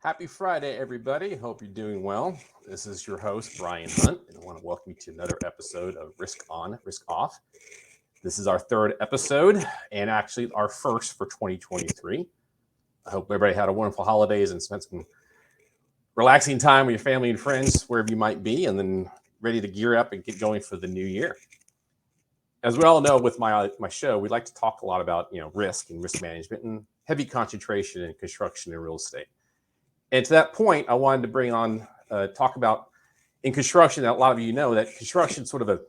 Happy Friday, everybody. Hope you're doing well. This is your host, Brian Hunt, and I want to welcome you to another episode of Risk On, Risk Off. This is our third episode and actually our first for 2023. I hope everybody had a wonderful holidays and spent some relaxing time with your family and friends, wherever you might be, and then ready to gear up and get going for the new year. As we all know, with my show, we like to talk a lot about risk and risk management and heavy concentration in construction and real estate. And to that point, I wanted to bring on talk about in construction. A lot of you know that construction is sort of a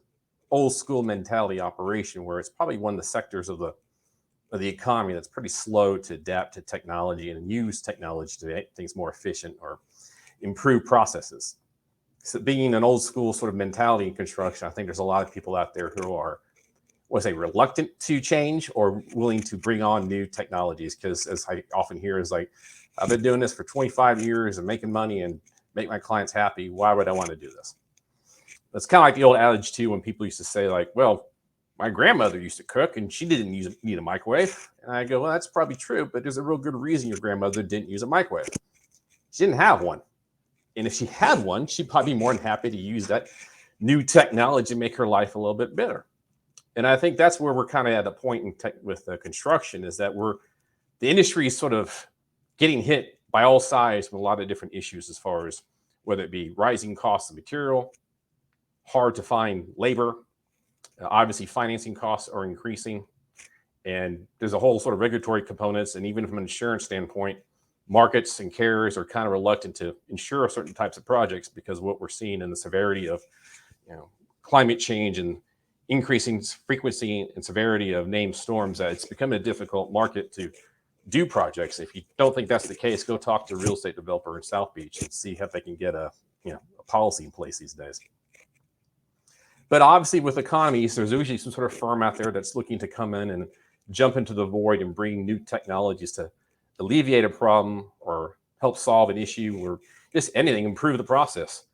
old school mentality operation, where it's probably one of the sectors of the economy that's pretty slow to adapt to technology and use technology to make things more efficient or improve processes. So being an old school sort of mentality in construction, I think there's a lot of people out there who are, reluctant to change or willing to bring on new technologies. Because as I often hear is like, I've been doing this for 25 years and making money and make my clients happy. Why would I want to do this? That's kind of like the old adage too, when people used to say like, well, my grandmother used to cook and she didn't need a microwave. And I go, well, that's probably true, but there's a real good reason your grandmother didn't use a microwave. She didn't have one. And if she had one, she'd probably be more than happy to use that new technology to make her life a little bit better. And I think that's where we're kind of at a point with construction, is that the industry is sort of getting hit by all sides with a lot of different issues, as far as whether it be rising costs of material, hard to find labor, obviously financing costs are increasing, and there's a whole sort of regulatory components. And even from an insurance standpoint, markets and carriers are kind of reluctant to insure certain types of projects because of what we're seeing in the severity of climate change and increasing frequency and severity of named storms. That it's becoming a difficult market to do projects. If you don't think that's the case, go talk to a real estate developer in South Beach and see if they can get a policy in place these days. But obviously with economies, there's usually some sort of firm out there that's looking to come in and jump into the void and bring new technologies to alleviate a problem or help solve an issue or just anything, improve the process.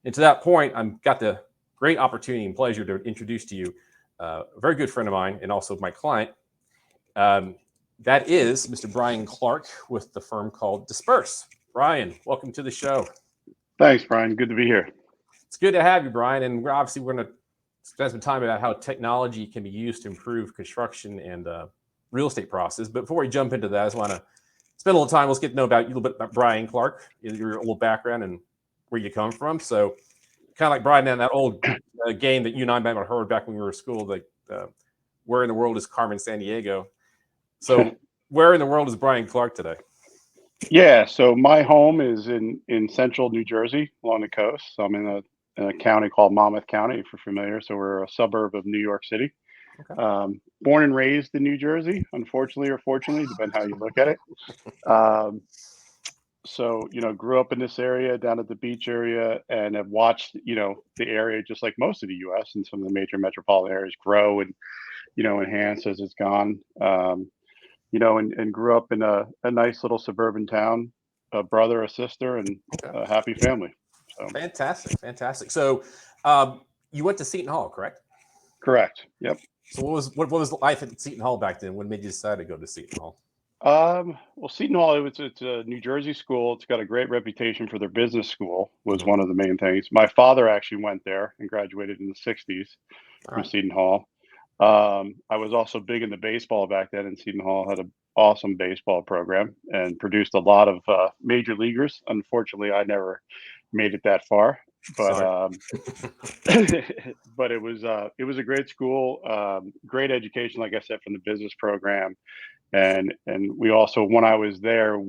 And to that point, I've got the great opportunity and pleasure to introduce to you a very good friend of mine and also my client. That is Mr. Brian Clarke with the firm called Disperse. Brian, welcome to the show. Thanks, Brian. Good to be here. It's good to have you, Brian. And we're going to spend some time about how technology can be used to improve construction and real estate process. But before we jump into that, I just want to spend a little time. Let's get to know about you a little bit about Brian Clarke, your little background and where you come from. So kind of like Brian, in that old game that you and I might have heard back when we were in school, like where in the world is Carmen Sandiego? So where in the world is Brian Clarke today? Yeah, so my home is in central New Jersey along the coast. So I'm in a county called Monmouth County, if you're familiar. So we're a suburb of New York City. Okay. Born and raised in New Jersey, unfortunately or fortunately, depending how you look at it. So, grew up in this area down at the beach area and have watched, the area, just like most of the U.S. and some of the major metropolitan areas, grow and, enhance as it's gone. And grew up in a nice little suburban town, a brother, a sister, and a happy family. So. Fantastic. So you went to Seton Hall, correct? Correct. Yep. So what was life at Seton Hall back then? What made you decide to go to Seton Hall? Well, Seton Hall, it's a New Jersey school. It's got a great reputation for their business school, was one of the main things. My father actually went there and graduated in the 60s from Seton Hall. I was also big into baseball back then, and Seton Hall had an awesome baseball program and produced a lot of major leaguers. Unfortunately, I never made it that far, but but it was a great school, great education, like I said, from the business program. And we also, when I was there,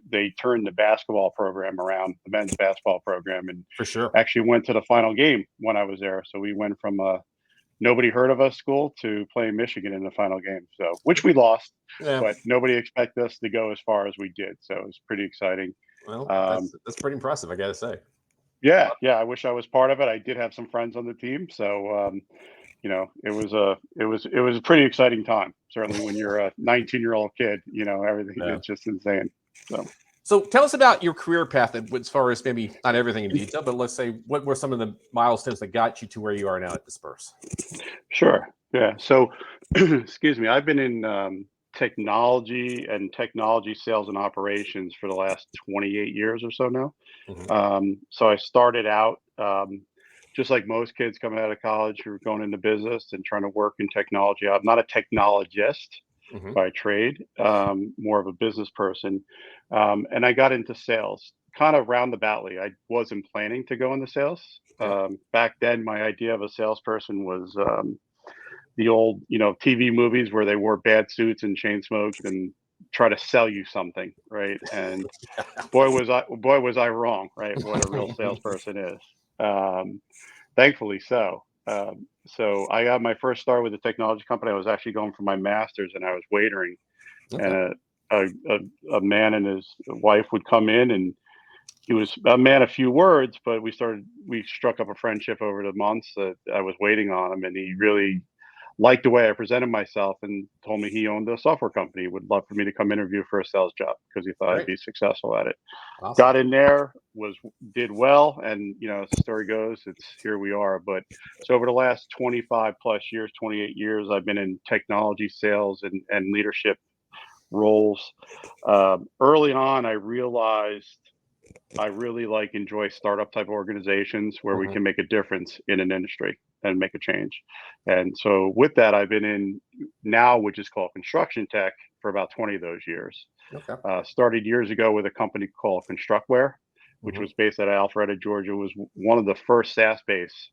they turned the basketball program around, the men's basketball program, and for sure actually went to the final game when I was there. So we went from nobody heard of us school to playing Michigan in the final game, so which we lost, but nobody expected us to go as far as we did. So it was pretty exciting. Well, that's pretty impressive, I gotta say. Yeah. I wish I was part of it. I did have some friends on the team, so it was a pretty exciting time. Certainly, when you're a 19-year-old kid, everything is just insane. So tell us about your career path, as far as maybe not everything in detail, but let's say what were some of the milestones that got you to where you are now at Disperse? Sure. Yeah. So, excuse me. I've been in technology and technology sales and operations for the last 28 years or so now. So I started out just like most kids coming out of college who are going into business and trying to work in technology. I'm not a technologist by trade, more of a business person. And I got into sales kind of roundaboutly. I wasn't planning to go into sales. Back then, my idea of a salesperson was the old, TV movies where they wore bad suits and chain smoked and try to sell you something, right? And boy was I wrong, right? What a real salesperson is. Thankfully so. So I got my first start with a technology company. I was actually going for my master's and I was waitering, and a man and his wife would come in, and he was a man of few words, but we struck up a friendship over the months that I was waiting on him, and he really liked the way I presented myself and told me he owned a software company, would love for me to come interview for a sales job because he thought I'd be successful at it. Awesome. Got in there, did well, and as the story goes, it's here we are. But so over the last 25 plus years, 28 years, I've been in technology sales and leadership roles. Early on, I realized I really enjoy startup type organizations where we can make a difference in an industry and make a change. And so with that, I've been in now, which is called construction tech, for about 20 of those years. Started years ago with a company called Constructware, which was based out of Alpharetta, Georgia. Was one of the first SaaS-based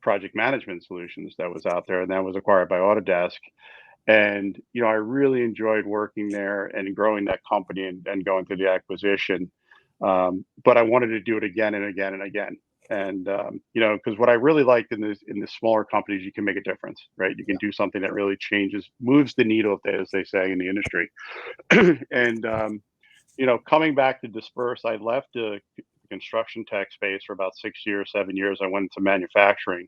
project management solutions that was out there, and that was acquired by Autodesk. And I really enjoyed working there and growing that company and going through the acquisition. But I wanted to do it again and again and again. And because what I really liked in the smaller companies, you can make a difference, right? You can do something that really moves the needle, as they say in the industry. And coming back to Disperse, I left the construction tech space for about 6 years, 7 years. I went into manufacturing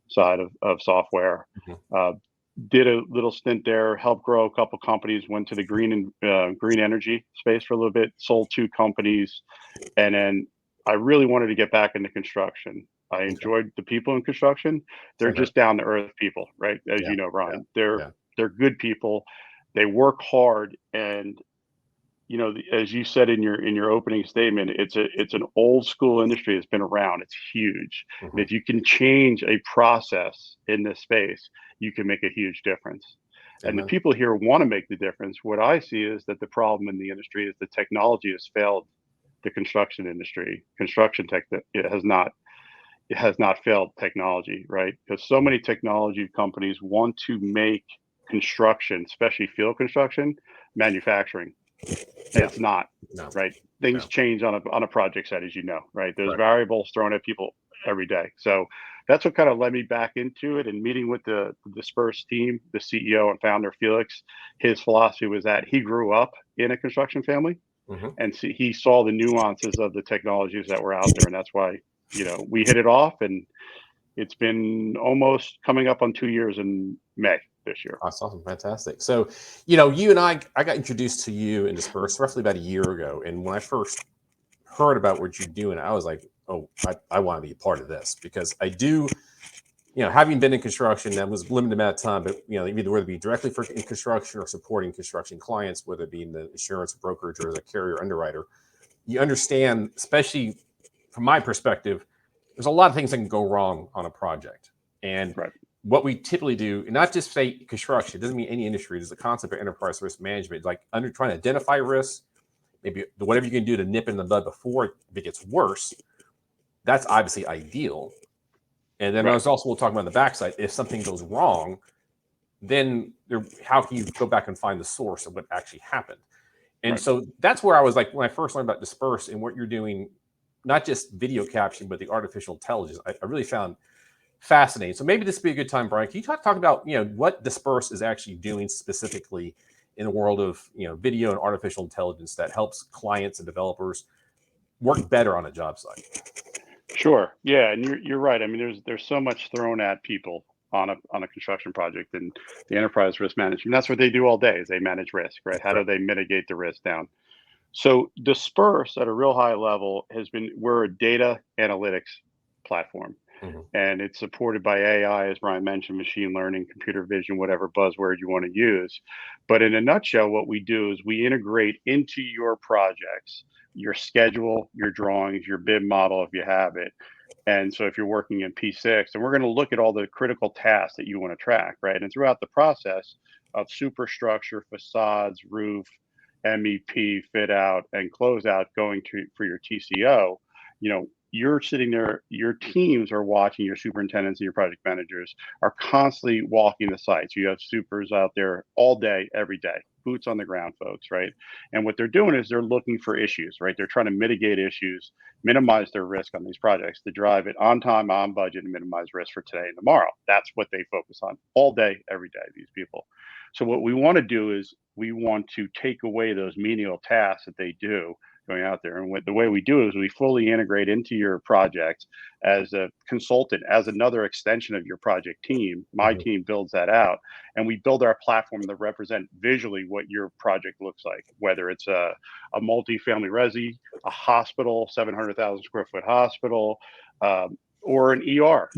side of software. Did a little stint there, helped grow a couple companies, went to the green energy space for a little bit, sold 2 companies, and then I really wanted to get back into construction. I enjoyed the people in construction. They're just down to earth people, right? As you know, Ryan, they're good people. They work hard, and as you said in your opening statement, it's an old school industry that's been around. It's huge. And if you can change a process in this space, you can make a huge difference. And the people here want to make the difference. What I see is that the problem in the industry is the technology has failed the construction industry. Construction tech, it has not failed technology, right? Because so many technology companies want to make construction, especially field construction, manufacturing. It's not, right? Things change on a project site, as you know, right? There's variables thrown at people every day. So that's what kind of led me back into it. And meeting with the Disperse team, the CEO and founder, Felix, his philosophy was that he grew up in a construction family, and he saw the nuances of the technologies that were out there. And that's why, we hit it off, and it's been almost coming up on 2 years in May this year. Awesome. Fantastic. So, you and I got introduced to you in Disperse roughly about a year ago. And when I first heard about what you're doing, I was like, oh, I want to be a part of this, because I do, having been in construction, that was limited amount of time, but, either whether it be directly in construction or supporting construction clients, whether it be in the insurance brokerage or as a carrier underwriter, you understand, especially from my perspective, there's a lot of things that can go wrong on a project. And what we typically do, not just say construction, it doesn't mean any industry. There's a concept of enterprise risk management, like trying to identify risks, maybe whatever you can do to nip in the bud before it gets worse. That's obviously ideal. And then there's also, we'll talk about on the backside, if something goes wrong, then how can you go back and find the source of what actually happened? And so that's where I was like, when I first learned about Disperse and what you're doing, not just video captioning, but the artificial intelligence, I really found fascinating. So maybe this would be a good time, Brian. Can you talk about what Disperse is actually doing specifically in the world of video and artificial intelligence that helps clients and developers work better on a job site? Sure. Yeah, and you're right. I mean, there's so much thrown at people on a construction project, and the enterprise risk management. That's what they do all day, is they manage risk, right? How do they mitigate the risk down? So Disperse at a real high level we're a data analytics platform. and it's supported by AI, as Brian mentioned, machine learning, computer vision, whatever buzzword you want to use. But in a nutshell, what we do is we integrate into your projects, your schedule, your drawings, your BIM model, if you have it. And so if you're working in P6, and we're going to look at all the critical tasks that you want to track, right? And throughout the process of superstructure, facades, roof, MEP, fit out, and closeout going to for your TCO, you're sitting there, your teams are watching, your superintendents and your project managers are constantly walking the sites. You have supers out there all day, every day, boots on the ground, folks, right? And what they're doing is they're looking for issues, right? They're trying to mitigate issues, minimize their risk on these projects to drive it on time, on budget, and minimize risk for today and tomorrow. That's what they focus on all day, every day, these people. So what we want to do is we want to take away those menial tasks that they do going out there. And the way we do it is we fully integrate into your project as a consultant, as another extension of your project team. My team builds that out, and we build our platform to represent visually what your project looks like, whether it's a multi-family resi, a hospital, 700,000 square foot hospital, or an ER,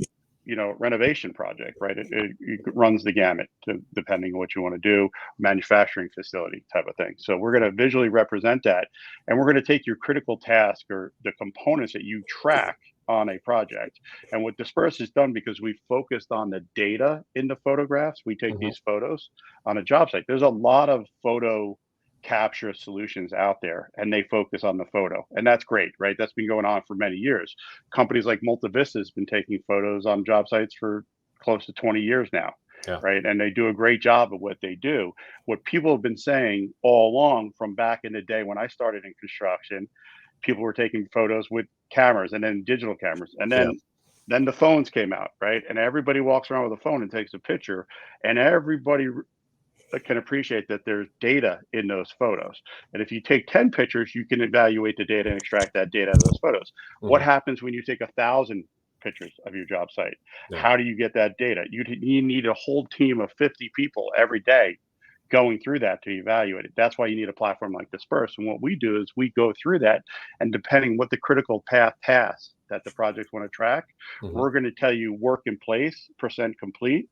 renovation project, right? It runs the gamut depending on what you want to do, manufacturing facility type of thing. So we're going to visually represent that, and we're going to take your critical task or the components that you track on a project. And what Disperse has done, because we focused on the data in the photographs, we take these photos on a job site. There's a lot of photo capture solutions out there, and they focus on the photo, and that's great, right? That's been going on for many years. Companies like Multivista has been taking photos on job sites for close to 20 years now, right? And they do a great job of what they do. What people have been saying all along from back in the day when I started in construction, people were taking photos with cameras and then digital cameras, and then the phones came out, right? And everybody walks around with a phone and takes a picture, and everybody can appreciate that there's data in those photos. And if you take 10 pictures, you can evaluate the data and extract that data out of those photos. What happens when you take 1,000 pictures of your job site? How do you get that data? You need a whole team of 50 people every day going through that to evaluate it. That's why you need a platform like Disperse. And what we do is we go through that, and depending what the critical path tasks that the projects want to track, we're going to tell you work in place, percent complete.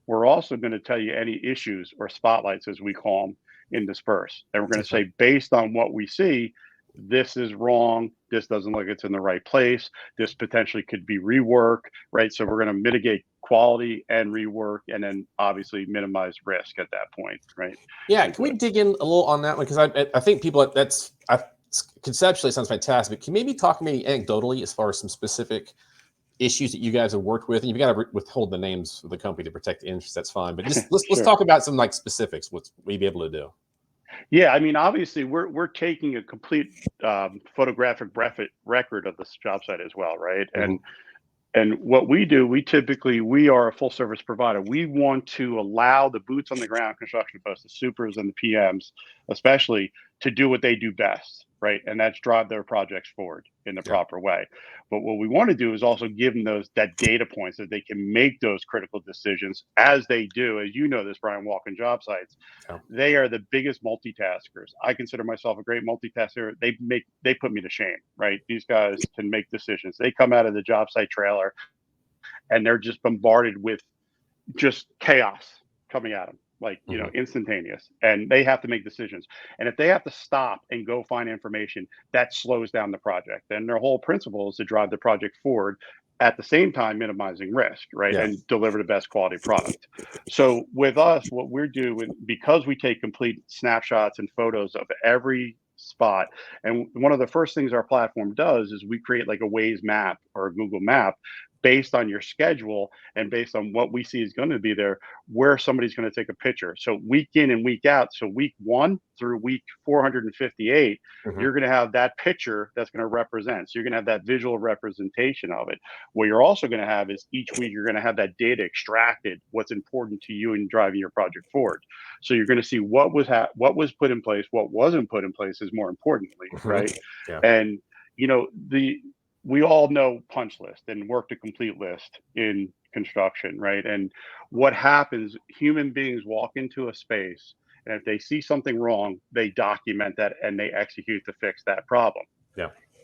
We're also going to tell you any issues or spotlights, as we call them, in Disperse. And we're going to say, based on what we see, this is wrong. This doesn't look like it's in the right place. This potentially could be rework, right? So we're going to mitigate quality and rework, and then obviously minimize risk at that point, right? Yeah, can we dig in a little on that one? Because I think people, conceptually sounds fantastic. Can you maybe talk maybe anecdotally as far as some specific issues that you guys have worked with, and you've got to withhold the names of the company to protect the interest. That's fine, but just let's talk about some like specifics. What we be able to do? Yeah, I mean, obviously, we're taking a complete photographic record of this job site as well, right? And what we do, we are a full service provider. We want to allow the boots on the ground construction folks, the supers and the PMs, especially, to do what they do best, right? And that's drive their projects forward in the proper way. But what we want to do is also give them that data points that they can make those critical decisions as they do. As you know this, Brian, walking job sites, they are the biggest multitaskers. I consider myself a great multitasker. They put me to shame, right? These guys can make decisions. They come out of the job site trailer and they're just bombarded with just chaos coming at them, like, instantaneous, and they have to make decisions. And if they have to stop and go find information, that slows down the project. And their whole principle is to drive the project forward, at the same time minimizing risk, right? And deliver the best quality product. So with us, what we're doing, because we take complete snapshots and photos of every spot, and one of the first things our platform does is we create like a Waze map or a Google map based on your schedule and based on what we see is going to be there, where somebody's going to take a picture. So week in and week out, so week 1 through week 458, you're going to have that picture that's going to represent. So you're going to have that visual representation of it. What you're also going to have is each week you're going to have that data extracted, what's important to you in driving your project forward. So you're going to see what was put in place, what wasn't put in place is more importantly, right? And we all know punch list and work to complete list in construction, right? And what happens, human beings walk into a space, and if they see something wrong, they document that and they execute to fix that problem.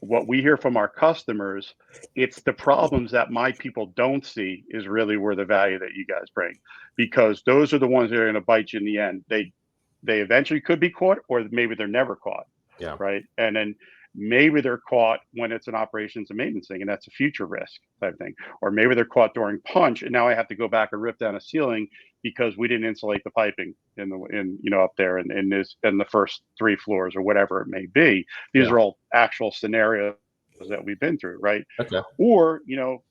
what we hear from our customers, it's the problems that my people don't see is really where the value that you guys bring, because those are the ones that are going to bite you in the end. They eventually could be caught, or maybe they're never caught, Yeah. right? And then maybe they're caught when it's an operations and maintenance thing, and that's a future risk type thing. Or maybe they're caught during punch, and now I have to go back and rip down a ceiling because we didn't insulate the piping up there in the first 3 floors or whatever it may be. These Yeah. are all actual scenarios that we've been through, right? Okay. Or,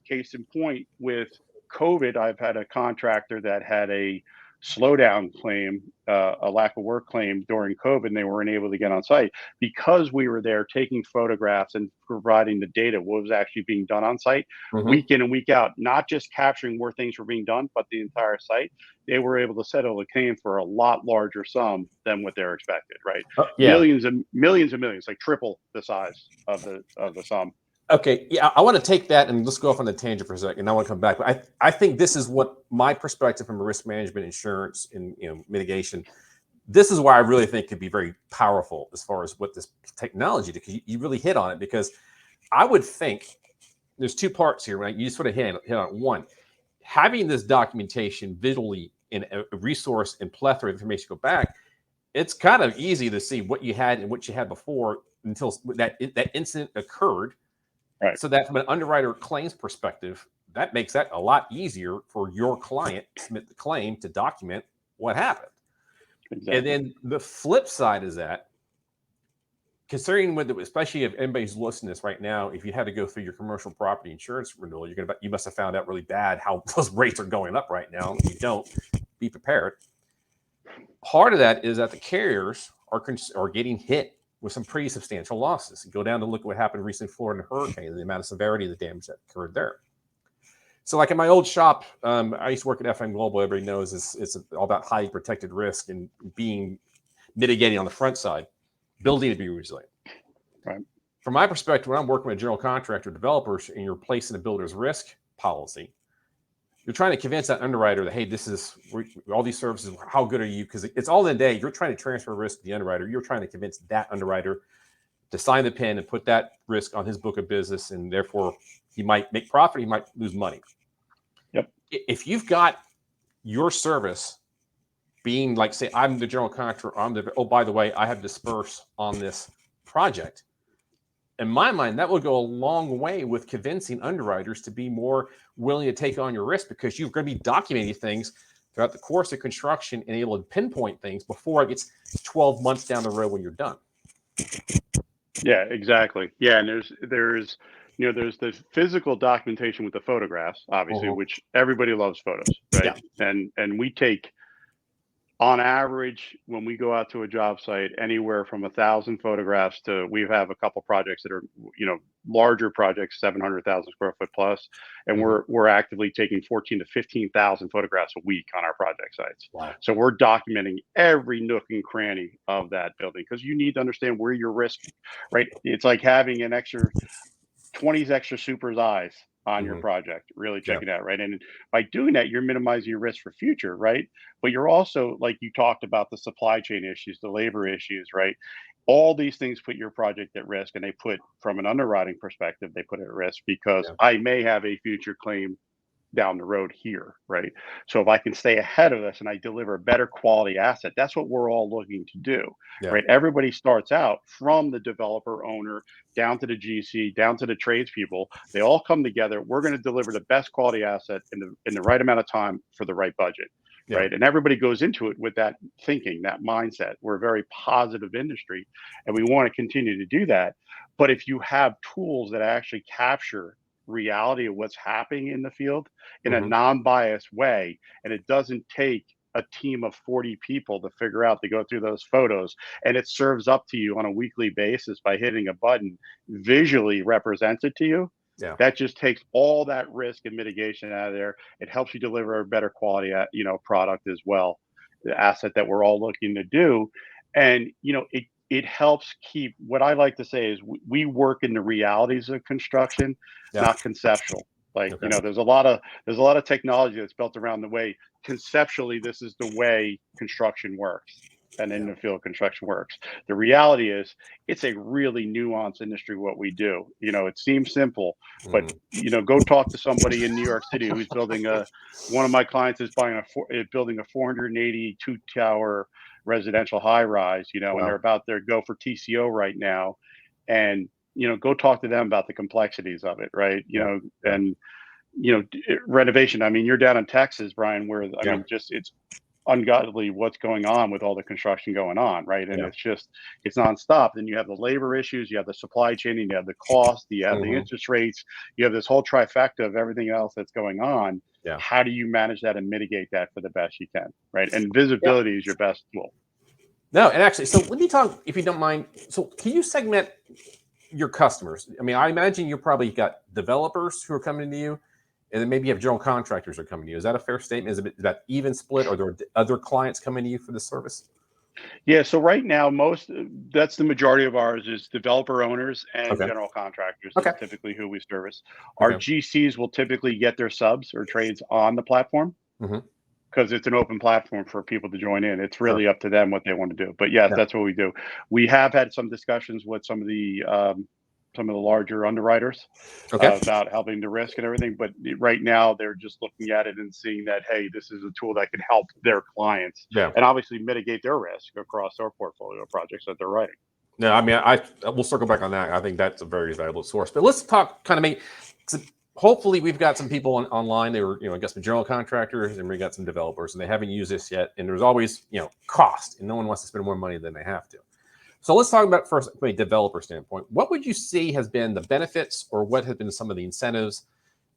case in point with COVID, I've had a contractor that had a slowdown claim, a lack of work claim during COVID, and they weren't able to get on site because we were there taking photographs and providing the data, what was actually being done on site, week in and week out, not just capturing where things were being done, but the entire site. They were able to settle the claim for a lot larger sum than what they're expected, right? Yeah. Millions and millions and millions, like triple the size of the sum. Okay, yeah, I want to take that and let's go off on the tangent for a second. I want to come back, but I think this is what my perspective from a risk management, insurance, and mitigation. This is why I really think could be very powerful as far as what this technology, because you really hit on it. Because I would think there's 2 parts here, right? You sort of hit on one, having this documentation visually in a resource and plethora of information go back. It's kind of easy to see what you had and what you had before until that incident occurred. Right. So that from an underwriter claims perspective, that makes that a lot easier for your client to submit the claim to document what happened. Exactly. And then the flip side is that, considering especially if anybody's listening to this right now, if you had to go through your commercial property insurance renewal, you must have found out really bad how those rates are going up right now. If you don't, be prepared. Part of that is that the carriers are getting hit with some pretty substantial losses. You go down to look at what happened recently in Florida hurricane and the amount of severity of the damage that occurred there. So like in my old shop, I used to work at FM Global. Everybody knows it's all about highly protected risk and mitigating on the front side, building to be resilient. Right. From my perspective, when I'm working with general contractor developers and you're placing a builder's risk policy, you're trying to convince that underwriter that, hey, this is all these services, how good are you? Because it's all in the day. You're trying to transfer risk to the underwriter. You're trying to convince that underwriter to sign the pen and put that risk on his book of business. And therefore, he might make profit, he might lose money. Yep. If you've got your service being like, say, I'm the general contractor, oh, by the way, I have Disperse on this project. In my mind, that would go a long way with convincing underwriters to be more willing to take on your risk, because you're going to be documenting things throughout the course of construction and able to pinpoint things before it gets 12 months down the road when you're done. Yeah, exactly. Yeah, and there's the physical documentation with the photographs, obviously, which everybody loves photos, right? Yeah. And we take, on average, when we go out to a job site, anywhere from 1,000 photographs to, we have a couple projects that are, larger projects, 700,000 square foot plus, and we're actively taking 14 to 15,000 photographs a week on our project sites. Wow. So we're documenting every nook and cranny of that building, because you need to understand where your risk, right? It's like having an extra 20 extra super's eyes on your project, really check it out, right? And by doing that, you're minimizing your risk for future, right? But you're also, like you talked about, the supply chain issues, the labor issues, right? All these things put your project at risk, and they put, from an underwriting perspective, they put it at risk because I may have a future claim down the road here, right? So if I can stay ahead of this and I deliver a better quality asset, that's what we're all looking to do, right? Everybody starts out from the developer owner down to the GC, down to the tradespeople. They all come together. We're going to deliver the best quality asset in the right amount of time for the right budget, right? And everybody goes into it with that thinking, that mindset. We're a very positive industry, and we want to continue to do that. But if you have tools that actually capture reality of what's happening in the field in a non-biased way, and it doesn't take a team of 40 people to figure out, to go through those photos, and it serves up to you on a weekly basis by hitting a button, visually represents it to you, that just takes all that risk and mitigation out of there. It helps you deliver a better quality product as well, the asset that we're all looking to do. And it helps keep, what I like to say is, we work in the realities of construction, not conceptual. Like, there's a lot of technology that's built around the way conceptually this is the way construction works. and in the field construction works. The reality is it's a really nuanced industry what we do. It seems simple, but go talk to somebody in New York City who's building one of my clients is building a 482 tower residential high rise, and they're about to go for TCO right now. And go talk to them about the complexities of it, right? And renovation. I mean, you're down in Texas, Brian, where it's ungodly what's going on with all the construction going on, right? And it's nonstop. Then you have the labor issues, you have the supply chain, and you have the cost, you have the interest rates, you have this whole trifecta of everything else that's going on. Yeah. How do you manage that and mitigate that for the best you can, right? And visibility is your best tool. No, and actually, so let me talk, if you don't mind. So can you segment your customers? I mean, I imagine you probably got developers who are coming to you, and then maybe you have general contractors who are coming to you. Is that a fair statement? Is that even split, or are there other clients coming to you for the service? Yeah, so right now, that's the majority of ours is developer owners and general contractors. That's typically who we service. Our GCs will typically get their subs or trades on the platform because it's an open platform for people to join in. It's really up to them what they want to do. But yes, that's what we do. We have had some discussions with some of the larger underwriters about helping the risk and everything. But right now, they're just looking at it and seeing that, hey, this is a tool that can help their clients and obviously mitigate their risk across their portfolio of projects that they're writing. No, I mean, we'll circle back on that. I think that's a very valuable source. But let's talk hopefully we've got some people online. They were, I guess, some general contractors, and we got some developers, and they haven't used this yet. And there's always, cost, and no one wants to spend more money than they have to. So let's talk about first from a developer standpoint. What would you see has been the benefits, or what have been some of the incentives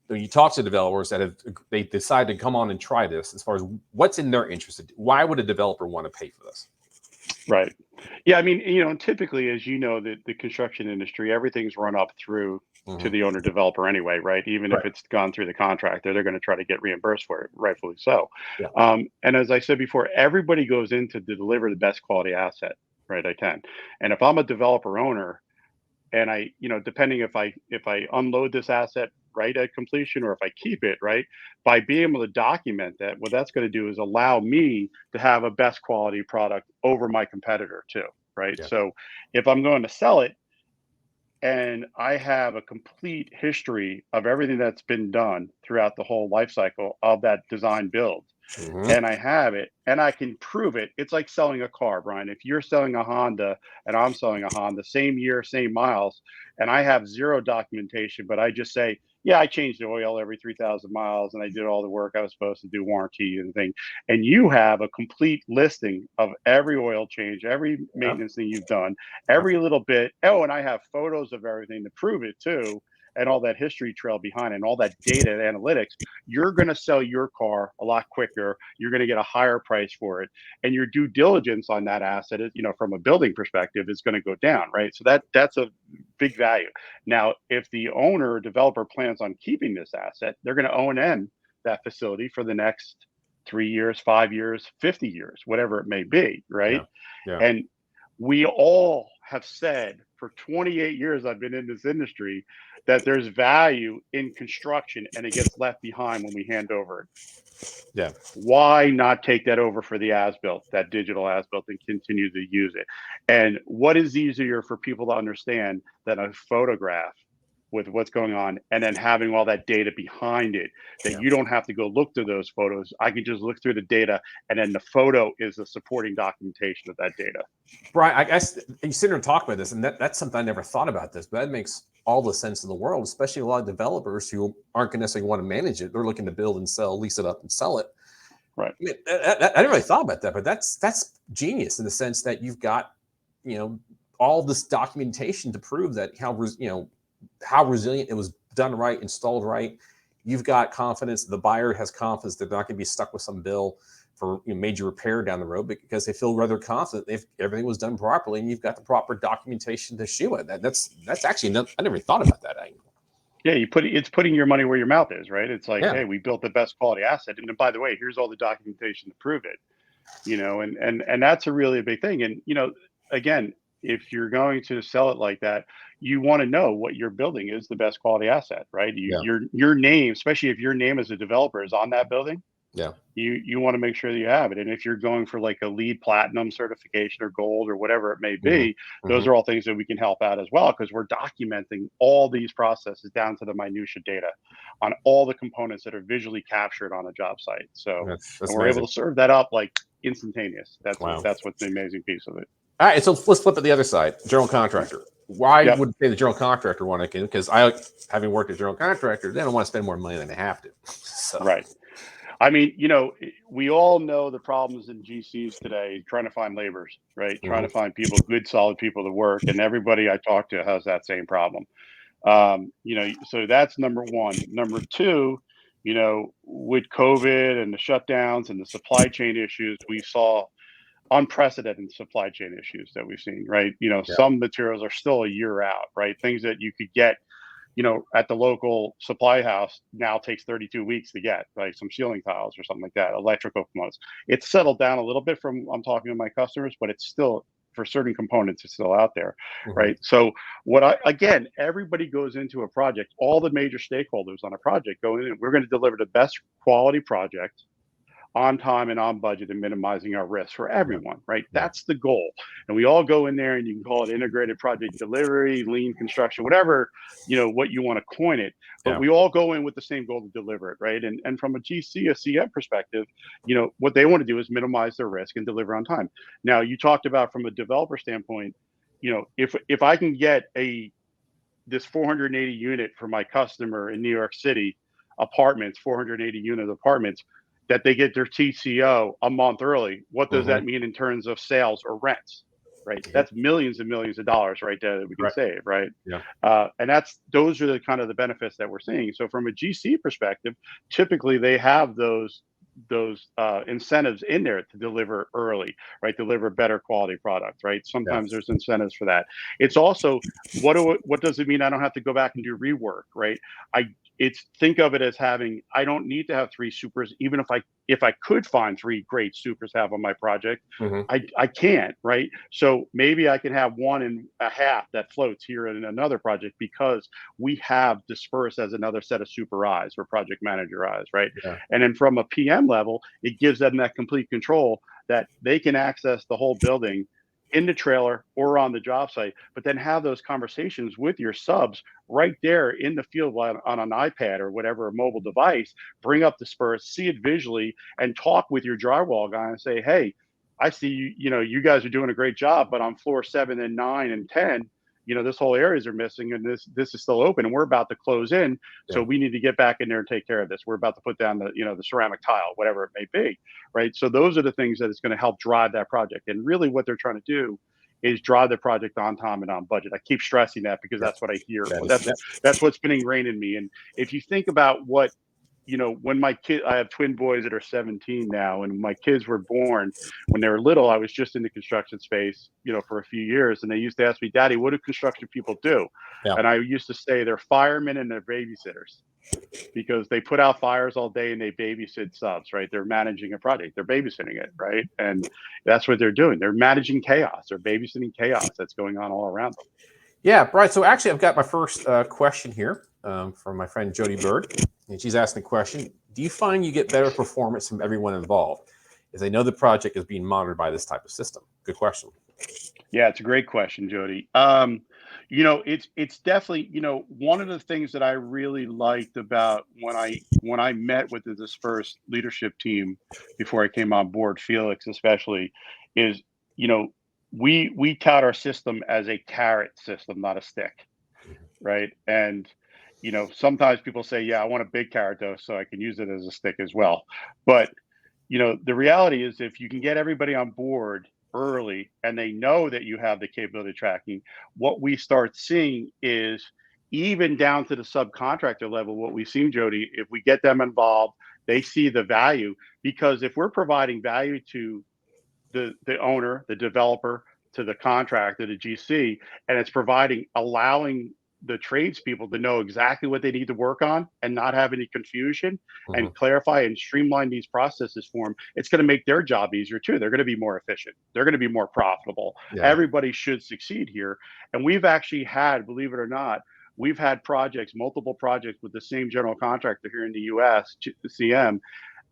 when you talk to developers that they decided to come on and try this, as far as what's in their interest? Why would a developer want to pay for this? Right. Yeah. I mean, typically, as you know, the construction industry, everything's run up through to the owner developer anyway, right? Even if it's gone through the contractor, they're going to try to get reimbursed for it, rightfully so. Yeah. And as I said before, everybody goes in to deliver the best quality asset, right? And if I'm a developer owner, and I, depending if I unload this asset right at completion, or if I keep it, right, by being able to document that, what that's going to do is allow me to have a best quality product over my competitor too, right? Yeah. So if I'm going to sell it and I have a complete history of everything that's been done throughout the whole life cycle of that design build, and I have it and I can prove it. It's like selling a car, Brian. If you're selling a Honda and I'm selling a Honda, same year, same miles, and I have zero documentation, but I just say, yeah, I changed the oil every 3,000 miles and I did all the work I was supposed to do, warranty and thing. And you have a complete listing of every oil change, every maintenance thing you've done, every little bit. Oh, and I have photos of everything to prove it too. And all that history trail behind and all that data and analytics, you're going to sell your car a lot quicker. You're going to get a higher price for it. And your due diligence on that asset, from a building perspective, is going to go down, right? So that's a big value. Now, if the owner or developer plans on keeping this asset, they're going to O&M that facility for the next 3 years, 5 years, 50 years, whatever it may be, right? Yeah. And we all have said for 28 years I've been in this industry that there's value in construction and it gets left behind when we hand over it. Yeah. Why not take that over for the as-built, that digital as-built, and continue to use it? And what is easier for people to understand than a photograph with what's going on, and then having all that data behind it, that you don't have to go look through those photos. I can just look through the data, and then the photo is the supporting documentation of that data. Brian, I guess you sit here and talk about this, and that's something I never thought about this, but that makes all the sense in the world, especially a lot of developers who aren't going to necessarily want to manage it. They're looking to build and sell, lease it up and sell it. Right. I mean, I never really thought about that, but that's genius in the sense that you've got, all this documentation to prove that how resilient it was done right, installed right. You've got confidence. The buyer has confidence that they're not going to be stuck with some bill for major repair down the road, because they feel rather confident if everything was done properly, and you've got the proper documentation to show it. That's actually I never thought about that angle. Yeah, it's putting your money where your mouth is, right? It's like, hey, we built the best quality asset, and then, by the way, here's all the documentation to prove it. And that's a really big thing. And again, if you're going to sell it like that, you want to know what you're building is the best quality asset, right? Your name, especially if your name as a developer is on that building, Yeah. You want to make sure that you have it. And if you're going for like a LEED platinum certification or gold or whatever it may Hmm. be, Hmm. those are all things that we can help out as well, because we're documenting all these processes down to the minutia data on all the components that are visually captured on a job site. So, That's and we're able amazing. to serve that up like instantaneous. Wow. That's what's the amazing piece of it. All right, so let's flip it the other side. General contractor. Why Yep. would say the general contractor want to? Because I, having worked as general contractor, they don't want to spend more money than they have to. So Right. I mean, you know, we all know the problems in GCs today, trying to find laborers, right? Trying to mhm. find people, good, solid people to work. And everybody I talk to has that same problem. You know, so that's number one. Number two, you know, with COVID and the shutdowns and the supply chain issues, we saw unprecedented supply chain issues that we've seen, right? You know, Yeah. some materials are still a year out, right? Things that you could get, you know, at the local supply house now takes 32 weeks to get, like some ceiling tiles or something like that, electrical components. It's settled down a little bit from I'm talking to my customers, but it's still for certain components, it's still out there, Mhm. right? So what I again, everybody goes into a project, all the major stakeholders on a project go in, we're going to deliver the best quality project on time and on budget and minimizing our risks for Yeah. everyone, right? Yeah. That's the goal. And we all go in there and you can call it integrated project delivery, lean construction, whatever, you know, what you want to coin it. But Yeah. we all go in with the same goal to deliver it, right? And from a GC, a CM perspective, you know, what they want to do is minimize their risk and deliver on time. Now, you talked about from a developer standpoint, you know, if I can get this 480 unit for my customer in New York City, apartments, 480 unit apartments, that they get their TCO a month early. What does Hmm. that mean in terms of sales or rents? Right, Yep. that's millions and millions of dollars right there that we can Right. save. Right, Yeah. and those are the kind of the benefits that we're seeing. So from a GC perspective, typically they have those incentives in there to deliver early, right? Deliver better quality products, right? Yeah. Sometimes there's incentives for that. It's also what does it mean? I don't have to go back and do rework, right? I it's think of it as having I don't need to have three supers, even if I could find three great supers to have on my project, Hmm. I can't, right? So maybe I can have one and a half that floats here in another project because we have Disperse as another set of super eyes or project manager eyes, right? Yeah. And then from a PM level, it gives them that complete control that they can access the whole building in the trailer or on the job site, but then have those conversations with your subs right there in the field on an iPad or whatever, a mobile device, bring up the Spurs, see it visually, and talk with your drywall guy and say, hey, I see you, you know, you guys are doing a great job, but on floor 7 and 9 and 10, you know, this whole areas are missing and this is still open and we're about to close in. So Yeah. we need to get back in there and take care of this. We're about to put down the, you know, the ceramic tile, whatever it may be. Right. So those are the things that is going to help drive that project. And really what they're trying to do is drive the project on time and on budget. I keep stressing that because Yep. that's what I hear. That is. That's what's been ingrained in me. And if you think about what, you know, when I have twin boys that are 17 now, and my kids were born when they were little, I was just in the construction space, you know, for a few years. And they used to ask me, Daddy, what do construction people do? Yeah. And I used to say they're firemen and they're babysitters because they put out fires all day and they babysit subs, right? They're managing a project, they're babysitting it, right? And that's what they're doing. They're managing chaos, they're babysitting chaos that's going on all around them. Yeah. Right. So actually, I've got my first question here from my friend Jody Bird, and she's asking the question: do you find you get better performance from everyone involved, as they know the project is being monitored by this type of system? Good question. Yeah, it's a great question, Jody. You know, it's definitely, you know, one of the things that I really liked about when I met with the Disperse leadership team before I came on board, Felix especially, is, you know, we tout our system as a carrot system, not a stick, right? And you know, sometimes people say, yeah, I want a big carrot though, so I can use it as a stick as well. But you know, the reality is if you can get everybody on board early and they know that you have the capability of tracking, what we start seeing is even down to the subcontractor level, what we've seen, Jody, if we get them involved, they see the value because if we're providing value to the owner, the developer, to the contractor, the GC, and it's allowing the tradespeople to know exactly what they need to work on and not have any confusion Hmm. and clarify and streamline these processes for them. It's going to make their job easier too. They're going to be more efficient. They're going to be more profitable. Yeah. Everybody should succeed here. And we've actually had, believe it or not, we've had projects, multiple projects with the same general contractor here in the US, the CM,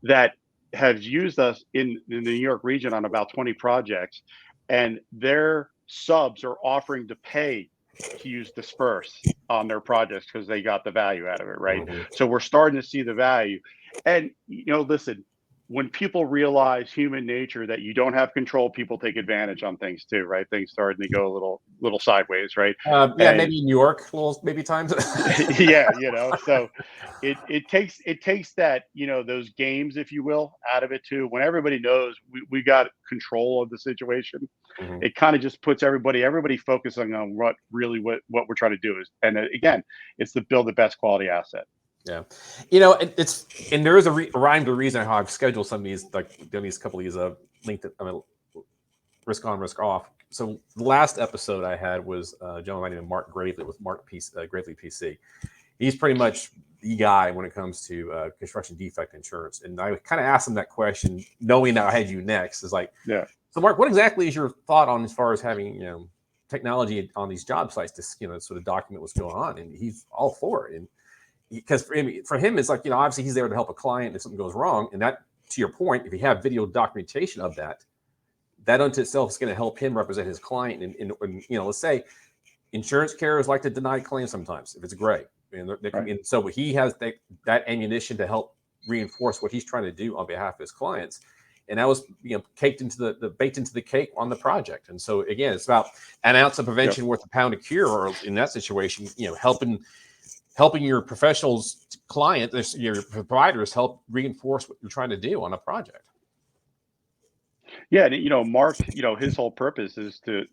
that has used us in the New York region on about 20 projects, and their subs are offering to pay to use Disperse on their projects because they got the value out of it, right? Mhm. So we're starting to see the value. And listen, when people realize human nature that you don't have control, people take advantage on things too, right? Things starting to go a little sideways, right? Yeah, And maybe New York, little maybe times. yeah, so it takes that, those games, if you will, out of it too. When everybody knows we got control of the situation, Mhm. it kind of just puts everybody focusing on what we're trying to do is, and again, it's to build the best quality asset. Yeah, it's and there is a rhyme to the reason how I've scheduled some of these, like done these couple of these linked, I mean, risk on, risk off. So the last episode I had was a gentleman named Mark Gravely with Gravely PC. He's pretty much the guy when it comes to construction defect insurance. And I kind of asked him that question, knowing that I had you next. Is like, Yeah. so Mark, what exactly is your thought on as far as having technology on these job sites to sort of document what's going on? And he's all for it. And because for him, it's like, obviously he's there to help a client if something goes wrong. And that, to your point, if you have video documentation of that, that unto itself is going to help him represent his client. And let's say insurance carriers like to deny claims sometimes if it's gray. And Right. so he has that ammunition to help reinforce what he's trying to do on behalf of his clients. And that was baked into the cake on the project. And so again, it's about an ounce of prevention Yep. worth a pound of cure, or in that situation, helping your professionals client, your providers help reinforce what you're trying to do on a project. Yeah, and Mark, his whole purpose is to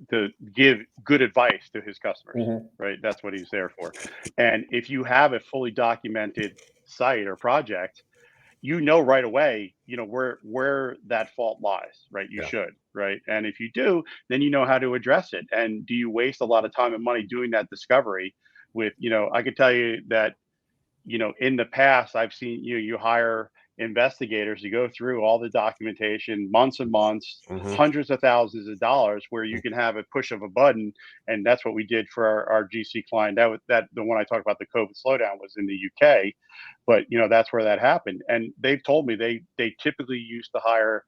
give good advice to his customers, Mm-hmm. right? That's what he's there for. And if you have a fully documented site or project, right away, where that fault lies, right? You Yeah. should, right? And if you do, then you know how to address it. And do you waste a lot of time and money doing that discovery with, I could tell you that, in the past, I've seen you hire investigators to go through all the documentation, months and months, Mm-hmm. hundreds of thousands of dollars, where you can have a push of a button. And that's what we did for our GC client. That the one I talked about, the COVID slowdown, was in the UK, but that's where that happened. And they've told me they typically used to hire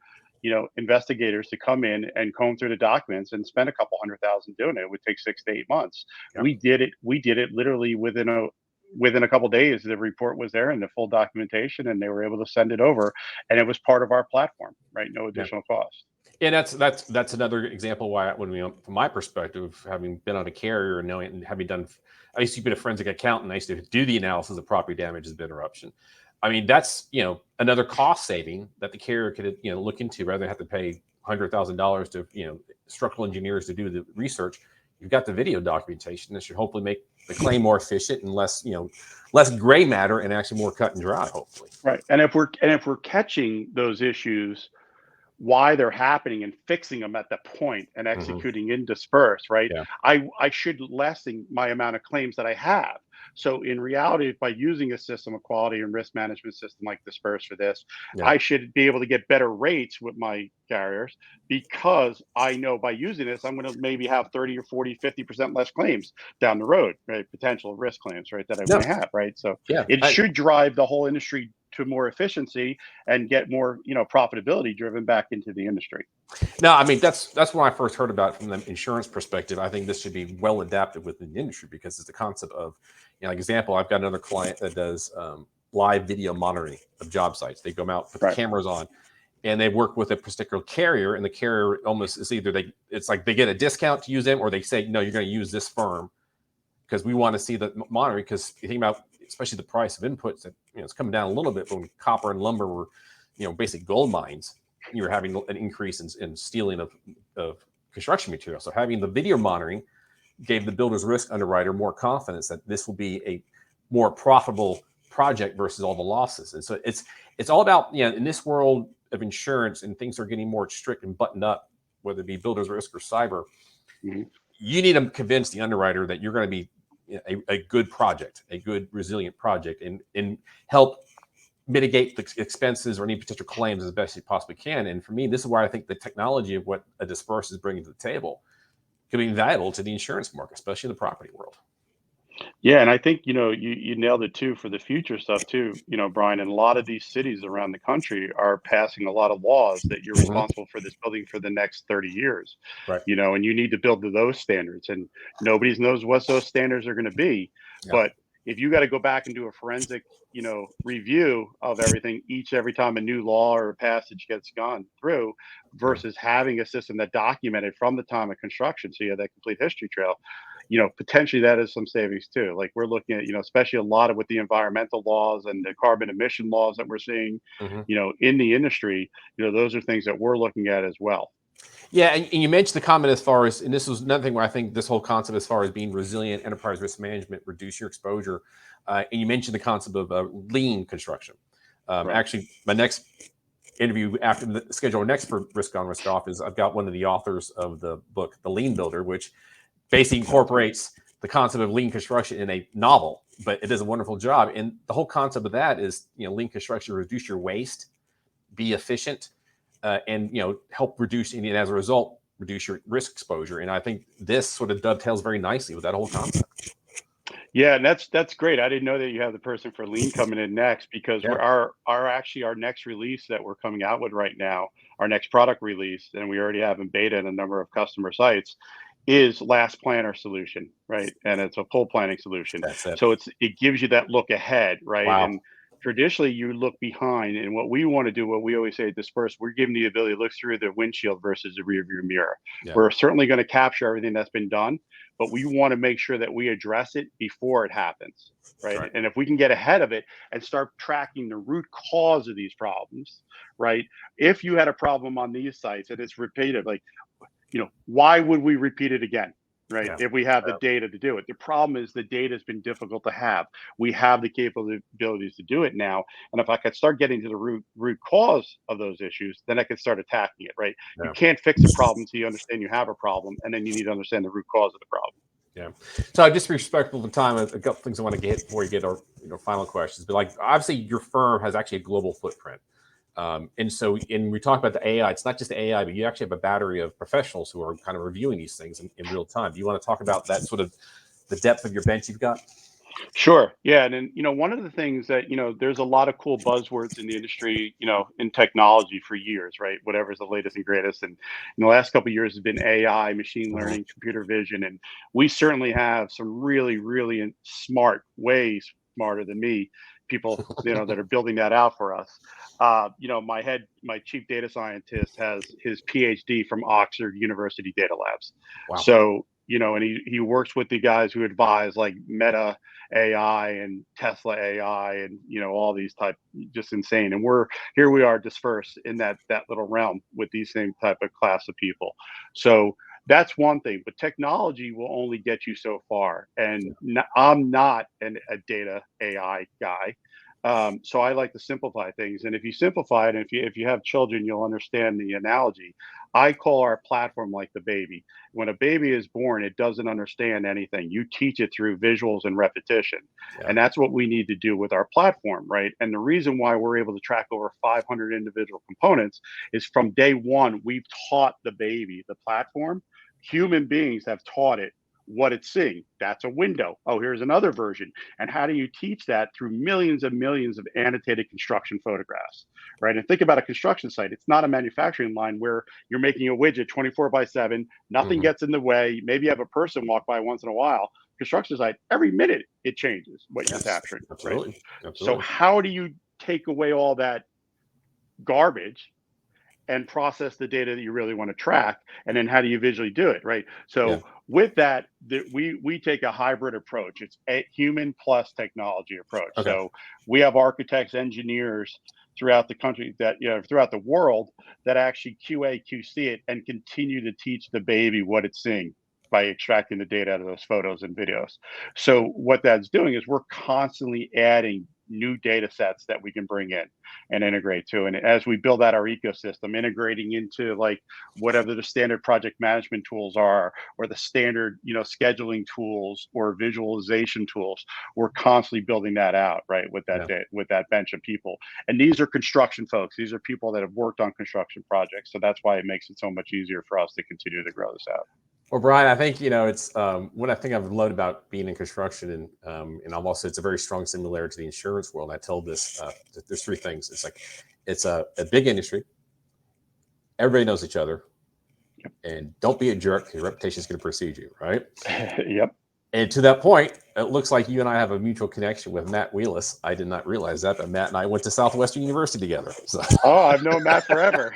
investigators to come in and comb through the documents and spend a couple $100,000 doing it. It would take 6 to 8 months. Yep. We did it literally within a couple of days. The report was there and the full documentation, and they were able to send it over, and it was part of our platform, right? No additional cost. And that's another example why, from my perspective, having been on a carrier and knowing and having done, I used to be a forensic accountant. I used to do the analysis of property damage as interruption. I mean, that's another cost saving that the carrier could look into rather than have to pay $100,000 to structural engineers to do the research. You've got the video documentation that should hopefully make the claim more efficient and less gray matter and actually more cut and dry, hopefully. Right. And if we're catching those issues, why they're happening, and fixing them at the point and executing in Disperse, right? Yeah. I should lessen my amount of claims that I have. So in reality, by using a system, a quality and risk management system like Disperse for this, Yeah. I should be able to get better rates with my carriers, because I know by using this, I'm going to maybe have 30 or 40, 50% less claims down the road, right? Potential risk claims, right? That I No. may have, right? So Yeah. it should drive the whole industry to more efficiency and get more, profitability driven back into the industry. No, I mean that's when I first heard about it from the insurance perspective. I think this should be well adapted within the industry, because it's the concept of, like example, I've got another client that does live video monitoring of job sites. They go out, put the cameras on, and they work with a particular carrier, and the carrier almost is either it's like they get a discount to use them, or they say, no, you're going to use this firm because we want to see the monitoring. Because you think about, especially the price of inputs, that it's coming down a little bit, but when copper and lumber were basic gold mines, you're having an increase in stealing of construction material. So having the video monitoring gave the builder's risk underwriter more confidence that this will be a more profitable project versus all the losses. And so it's all about, in this world of insurance, and things are getting more strict and buttoned up, whether it be builder's risk or cyber, you need to convince the underwriter that you're going to be a good project, a good resilient project, and help mitigate the expenses or any potential claims as best you possibly can. And for me, this is where I think the technology of what a Disperse is bringing to the table could be valuable to the insurance market, especially in the property world. Yeah, and I think, you nailed it too for the future stuff too, Brian. And a lot of these cities around the country are passing a lot of laws that you're Hmm. responsible for this building for the next 30 years, Right. and you need to build to those standards. And nobody knows what those standards are going to be. Yeah. But if you got to go back and do a forensic, review of everything every time a new law or a passage gets gone through, Yeah. versus having a system that documented from the time of construction, so you have that complete history trail, potentially that is some savings too. Like we're looking at, especially a lot of with the environmental laws and the carbon emission laws that we're seeing, Hmm. in the industry, those are things that we're looking at as well. Yeah, and you mentioned the comment as far as, and this was another thing where I think this whole concept as far as being resilient, enterprise risk management, reduce your exposure, and you mentioned the concept of lean construction. Right. Actually, my next interview after the schedule next for Risk On Risk Off is I've got one of the authors of the book, The Lean Builder, which basically incorporates the concept of lean construction in a novel, but it does a wonderful job. And the whole concept of that is, lean construction, reduce your waste, be efficient, and help reduce, and as a result, reduce your risk exposure. And I think this sort of dovetails very nicely with that whole concept. Yeah, and that's great. I didn't know that you have the person for lean coming in next, because Yeah. we're our next release that we're coming out with right now, our next product release, and we already have in beta in a number of customer sites, is last planner solution, right? And it's a full planning solution. That's it. So it gives you that look ahead, right? Wow. And traditionally you look behind, and what we want to do, what we always say at Disperse, we're giving the ability to look through the windshield versus the rear view mirror. Yeah. We're certainly going to capture everything that's been done, but we want to make sure that we address it before it happens, That's right? right. And if we can get ahead of it and start tracking the root cause of these problems, right? If you had a problem on these sites and it's repeated, like, why would we repeat it again? Right. Yeah. If we have the Yeah. data to do it. The problem is the data has been difficult to have. We have the capabilities to do it now. And if I could start getting to the root cause of those issues, then I could start attacking it. Right. You Yeah. can't fix a problem until you understand you have a problem. And then you need to understand the root cause of the problem. Yeah. So just respectful of the time, a couple things I want to get before we get our final questions. But like obviously your firm has actually a global footprint. And so, and we talk about the AI, it's not just the AI, but you actually have a battery of professionals who are kind of reviewing these things in real time. Do you want to talk about that sort of the depth of your bench you've got? Sure. Yeah. And then, one of the things that, there's a lot of cool buzzwords in the industry, in technology for years, right? Whatever's the latest and greatest. And in the last couple of years has been AI, machine Mhm. learning, computer vision. And we certainly have some really, really smart, way smarter than me, people, that are building that out for us. My chief data scientist has his PhD from Oxford University Data Labs. Wow. So, and he works with the guys who advise like Meta AI and Tesla AI and all these type, just insane. And we are dispersed in that little realm with these same type of class of people. So that's one thing, but technology will only get you so far. And I'm not a data AI guy. So I like to simplify things. And if you simplify it, and if you have children, you'll understand the analogy. I call our platform like the baby. When a baby is born, it doesn't understand anything. You teach it through visuals and repetition. Yeah. And that's what we need to do with our platform, right? And the reason why we're able to track over 500 individual components is from day one, we've taught the baby, the platform. Human beings have taught it what it's seeing. That's a window. Oh, here's another version. And how do you teach that? Through millions and millions of annotated construction photographs, right? And think about a construction site. It's not a manufacturing line where you're making a widget 24/7, nothing Hmm. gets in the way. Maybe you have a person walk by once in a while. Construction site, every minute it changes what you're Yes. capturing, right? Absolutely. So Absolutely. how do you take away all that garbage and process the data that you really want to track, and then how do you visually do it, right? Yeah. So with that, we take a hybrid approach. It's a human plus technology approach. Okay. So we have architects, engineers throughout the country, that throughout the world, that actually QA QC it and continue to teach the baby what it's seeing by extracting the data out of those photos and videos. So what that's doing is we're constantly adding new data sets that we can bring in and integrate to. And as we build out our ecosystem, integrating into like whatever the standard project management tools are, or the standard, scheduling tools or visualization tools, we're constantly building that out, right? Yeah. With that bench of people. And these are construction folks. These are people that have worked on construction projects. So that's why it makes it so much easier for us to continue to grow this out. Well, Brian, I think it's what I think I've loved about being in construction, and I'm also it's a very strong similarity to the insurance world. I told this there's three things. It's like it's a big industry. Everybody knows each other, and don't be a jerk. Your reputation is going to precede you, right? Yep. And to that point, it looks like you and I have a mutual connection with Matt Wheelis. I did not realize that, but Matt and I went to Southwestern University together. So, Oh, I've known Matt forever.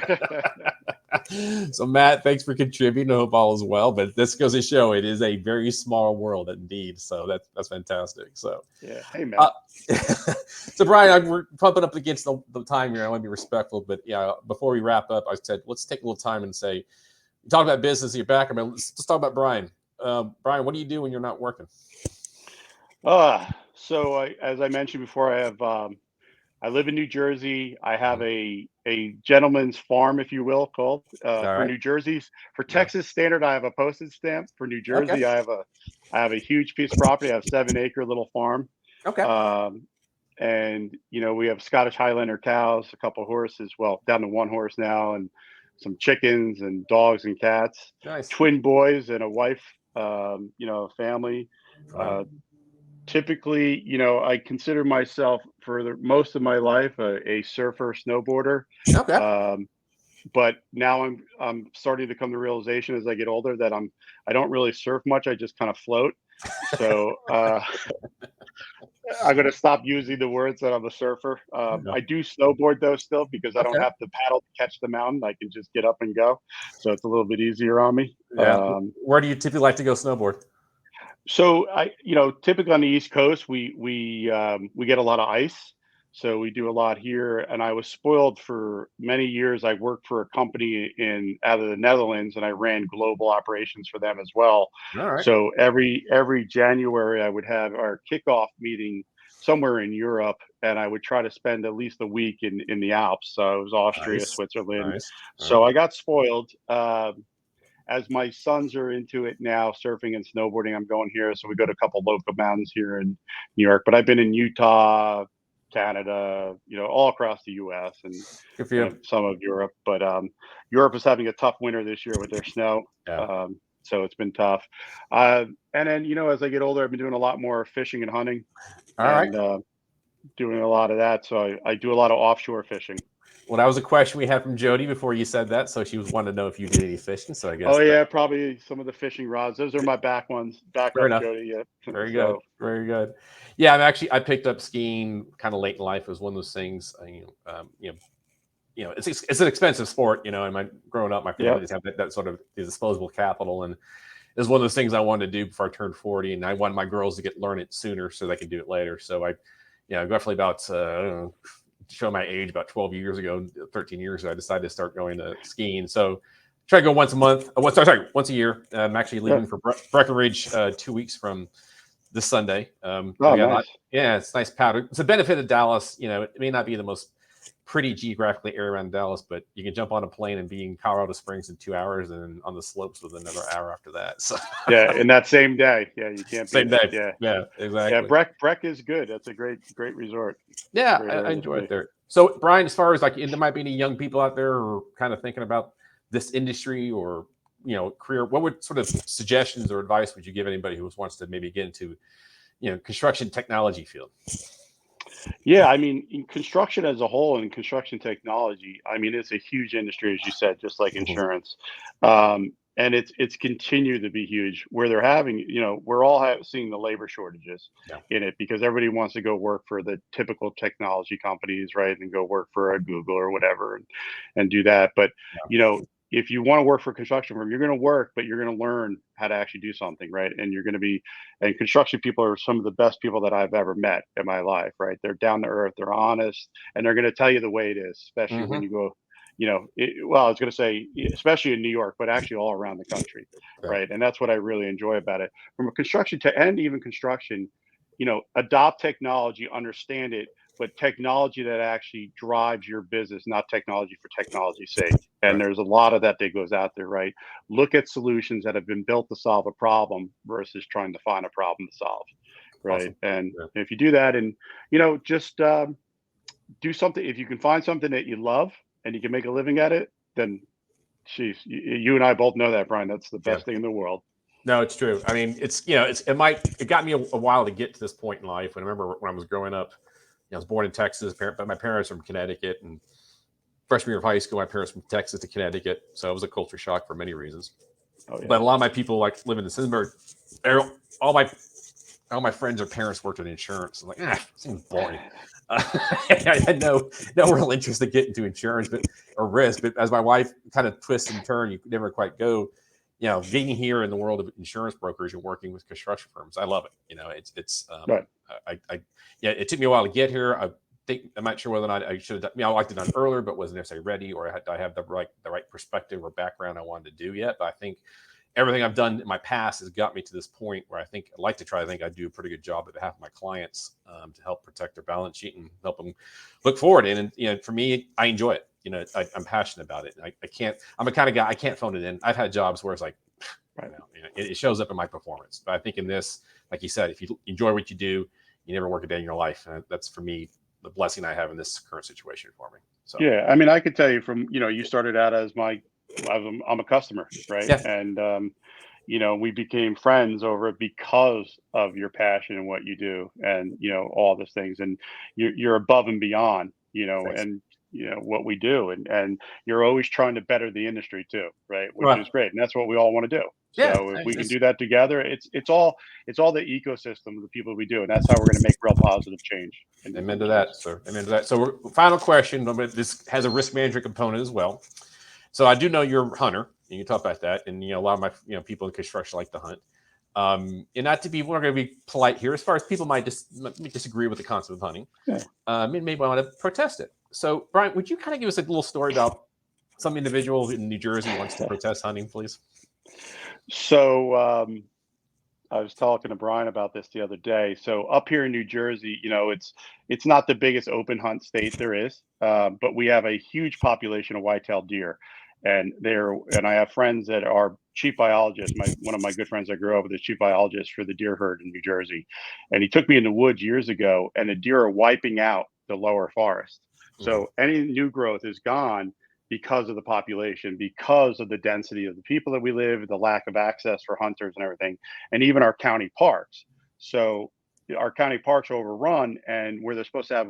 so Matt, thanks for contributing. I hope all is well. But this goes to show it is a very small world indeed. So that's fantastic. So Yeah. Hey, Matt. uh, so Brian, we're pumping up against the time here. I want to be respectful, but yeah, before we wrap up, I said let's take a little time and say, talk about business. You're back. I mean, let's talk about Brian. Brian, what do you do when you're not working? So as I mentioned before, I live in New Jersey. I have Mhm. a gentleman's farm, if you will, called All for right. New Jersey's. For Yeah. Texas standard, I have a postage stamp. For New Okay. Jersey, I have a huge piece of property. I have 7 acre little farm. Okay. Um, and we have Scottish Highlander cows, a couple horses, well, down to one horse now, and some chickens and dogs and cats, Nice. twin boys and a wife, a family. Wow. Uh, Typically, I consider myself for most of my life a surfer, snowboarder. Okay. Um, but now I'm starting to come to realization as I get older that I don't really surf much. I just kind of float. So I'm going to stop using the words that I'm a surfer. Yeah. I do snowboard though still because I don't Okay. have to paddle to catch the mountain. I can just get up and go, so it's a little bit easier on me. Yeah. Where do you typically like to go snowboard? So typically on the East Coast, we get a lot of ice, so we do a lot here. And I was spoiled for many years. I worked for a company in out of the Netherlands, and I ran global operations for them as well. All right. So every January, I would have our kickoff meeting somewhere in Europe, and I would try to spend at least a week in the Alps. So it was Austria, Nice. Switzerland. Nice. All right. So I got spoiled. As my sons are into it now, surfing and snowboarding, I'm going here. So we go to a couple local mountains here in New York. But I've been in Utah, Canada, all across the U.S. and Good for you. some of Europe. But Europe is having a tough winter this year with their snow. Yeah. So it's been tough. And then, as I get older, I've been doing a lot more fishing and hunting, All right. and doing a lot of that. So I do a lot of offshore fishing. Well, that was a question we had from Jody before you said that. So she was wanting to know if you did any fishing. So I Oh guess yeah, probably some of the fishing rods. Those are my back ones. fair Backup, enough. Jody. Yeah. Very good. So Very good. Yeah, I picked up skiing kind of late in life. It was one of those things. It's an expensive sport. And growing up, my family yeah. didn't have that sort of disposable capital, and it was one of those things I wanted to do before I turned 40, and I wanted my girls to learn it sooner so they could do it later. So roughly about I don't know, show my age, about 12 years ago, 13 years ago, I decided to start going to skiing. So try to go once a month. Once a year. I'm actually Yeah. leaving for Breckenridge 2 weeks from this Sunday. Oh, nice. Yeah, it's nice powder. It's a benefit of Dallas. It may not be the most pretty geographically area around Dallas, but you can jump on a plane and be in Colorado Springs in 2 hours, and on the slopes with another hour after that. So Yeah, in that same day. Yeah, you can't beat same it. day. Yeah. Yeah, Yeah, exactly. Breck is good. That's a great resort. Yeah, Great I area to enjoy stay. it there. So, Brian, as far as there might be any young people out there who are kind of thinking about this industry or career, what would sort of suggestions or advice would you give anybody who wants to maybe get into construction technology field? Yeah, I mean, in construction as a whole and construction technology, I mean, it's a huge industry, as you said, just like Mhm. insurance. And it's continued to be huge. Where they're having, we're all seeing the labor shortages Yeah. in it because everybody wants to go work for the typical technology companies, right? And go work for a Google or whatever and do that. But, Yeah. you know, if you want to work for a construction firm, you're going to work, but you're going to learn how to actually do something, right? And you're going to be, and construction people are some of the best people that I've ever met in my life, right? They're down to earth, they're honest, and they're going to tell you the way it is, especially when Hmm. you go, well, I was going to say, especially in New York, but actually all around the country, Yeah. right? And that's what I really enjoy about it. From a construction to and even construction, adopt technology, understand it, but technology that actually drives your business, not technology for technology's sake. And Right. there's a lot of that goes out there, right? Look at solutions that have been built to solve a problem versus trying to find a problem to solve, right? Awesome. And Yeah. if you do that, and just do something. If you can find something that you love and you can make a living at it, then Jeez, you and I both know that, Brian. That's the best thing in the world. No, it's true. I mean, it got me a while to get to this point in life. And I remember when I was growing up, I was born in Texas, but my parents are from Connecticut, and freshman year of high school, my parents from Texas to Connecticut. So it was a culture shock for many reasons. Oh, yeah. But a lot of my people like live in the Cincinnati. All my friends or parents worked in insurance. I'm like, it seems boring. I had no real interest in getting into insurance or risk. But as my wife kind of twists and turns, you never quite go. Being here in the world of insurance brokers and working with construction firms, I love it. It's right. It took me a while to get here. I'm not sure whether or not I should have done. I liked it done earlier, but wasn't necessarily ready, or I have the right perspective or background I wanted to do yet. But I think everything I've done in my past has got me to this point where I think I'd like to try. I think I do a pretty good job on behalf of my clients to help protect their balance sheet and help them look forward. And for me, I enjoy it. I'm passionate about it. I can't. I'm a kind of guy. I can't phone it in. I've had jobs where it's like, it shows up in my performance. But I think in this, like you said, if you enjoy what you do, you never work a day in your life. And that's for me the blessing I have in this current situation for me. So yeah, I mean, I could tell you from you started out as I'm a customer, right? Yeah. And we became friends over it because of your passion and what you do, and all those things, and you're above and beyond, Thanks. And what we do, and you're always trying to better the industry too, right? Which is great, and that's what we all want to do. Yeah, so if we can do that together, it's all the ecosystem of the people we do, and that's how we're going to make real positive change. Amen to that, sir. Amen to that. So, final question. This has a risk management component as well. So, I do know you're a hunter, and you talk about that, and a lot of my people in construction like to hunt. And not to be, we're going to be polite here, as far as people might disagree with the concept of hunting. Yeah. Maybe want to protest it. So, Brian, would you kind of give us a little story about some individual in New Jersey who wants to protest hunting, please? So, I was talking to Brian about this the other day. So up here in New Jersey, it's not the biggest open hunt state there is, but we have a huge population of white-tailed deer, and I have friends that are chief biologists. One of my good friends I grew up with is chief biologist for the deer herd in New Jersey, and he took me in the woods years ago, and the deer are wiping out the lower forest. So any new growth is gone because of the population, because of the density of the people that we live, the lack of access for hunters and everything, and even our county parks. So our county parks are overrun, and where they're supposed to have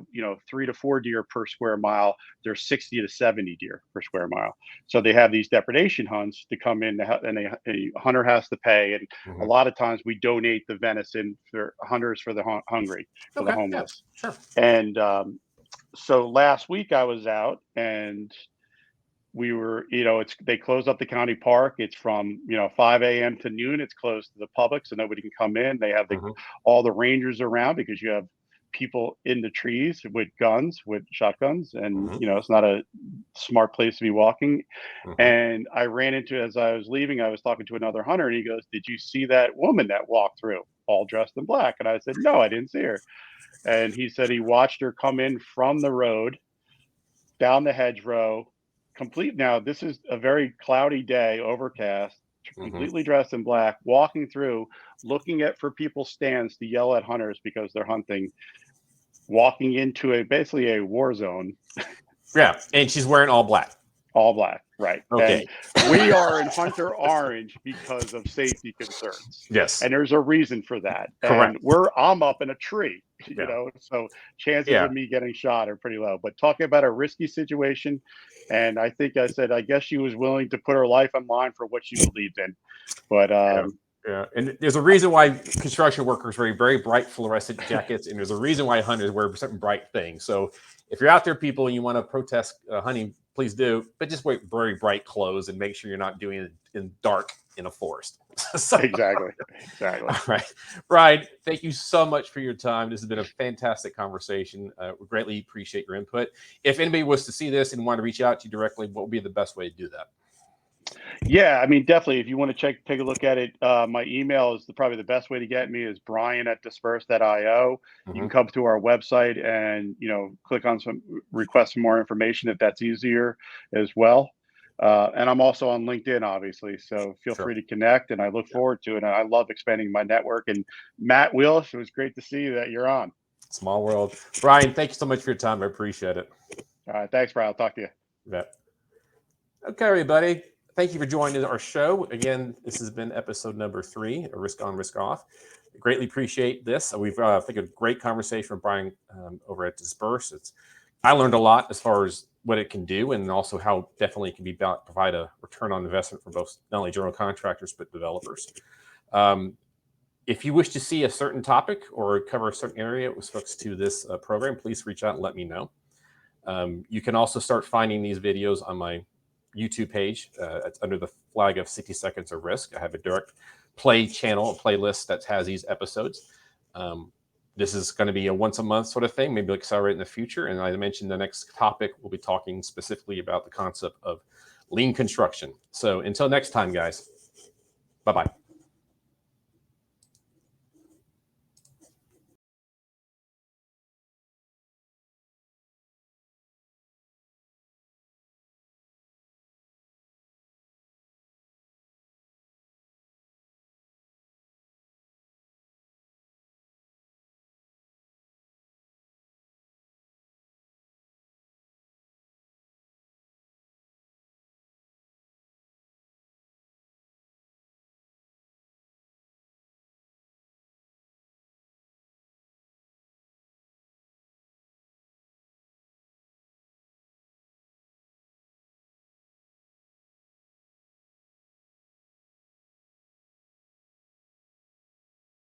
3 to 4 deer per square mile, there's 60 to 70 deer per square mile. So they have these depredation hunts to come in, and a hunter has to pay. And a lot of times we donate the venison for hunters for the hungry, for the homeless. Yeah, sure. And so last week I was out, and we were, they closed up the county park. It's from 5 a.m. to noon. It's closed to the public, so nobody can come in. They have all the rangers around, because you have people in the trees with shotguns, and it's not a smart place to be walking. And I ran into, as I was leaving, I was talking to another hunter, and he goes, "Did you see that woman that walked through all dressed in black?" And I said, "No, I didn't see her." And he said he watched her come in from the road down the hedgerow. Now, this is a very cloudy day, overcast, completely dressed in black, walking through, looking for people's stands to yell at hunters because they're hunting, walking into basically a war zone. Yeah, and she's wearing all black. All black, right. Okay. And we are in hunter orange because of safety concerns. Yes. And there's a reason for that. Correct. And I'm up in a tree, so chances of me getting shot are pretty low. But talking about a risky situation, and I think I said, I guess she was willing to put her life on line for what she believed in. But yeah, and there's a reason why construction workers wear very bright fluorescent jackets, and there's a reason why hunters wear certain bright things. So if you're out there, people, and you want to protest hunting, please do, but just wear very bright clothes and make sure you're not doing it in dark in a forest. Exactly. All right, Brian, thank you so much for your time. This has been a fantastic conversation. We greatly appreciate your input. If anybody was to see this and want to reach out to you directly, what would be the best way to do that? Yeah, I mean, definitely. If you want to take a look at it, my email is probably the best way to get me, is brian@disperse.io. You can come to our website and, click on request some more information if that's easier as well. And I'm also on LinkedIn, obviously. So feel free to connect, and I look forward to it. And I love expanding my network. And Matt Willis, it was great to see you that you're on. Small world. Brian, thank you so much for your time. I appreciate it. All right. Thanks, Brian. I'll talk to you. Yeah. Okay, everybody. thank you for joining our show. Again, this has been episode number 3, Risk On, Risk Off. Greatly appreciate this. We've I think a great conversation with Brian over at Disperse. I learned a lot as far as what it can do, and also how definitely it can provide a return on investment for both not only general contractors but developers. If you wish to see a certain topic or cover a certain area with respects to this program, please reach out and let me know. You can also start finding these videos on my YouTube page. It's under the flag of 60 Seconds of Risk. I have a direct play channel, a playlist that has these episodes. This is going to be a once a month sort of thing, maybe accelerate in the future. And I mentioned the next topic, we'll be talking specifically about the concept of lean construction. So until next time, guys, bye-bye.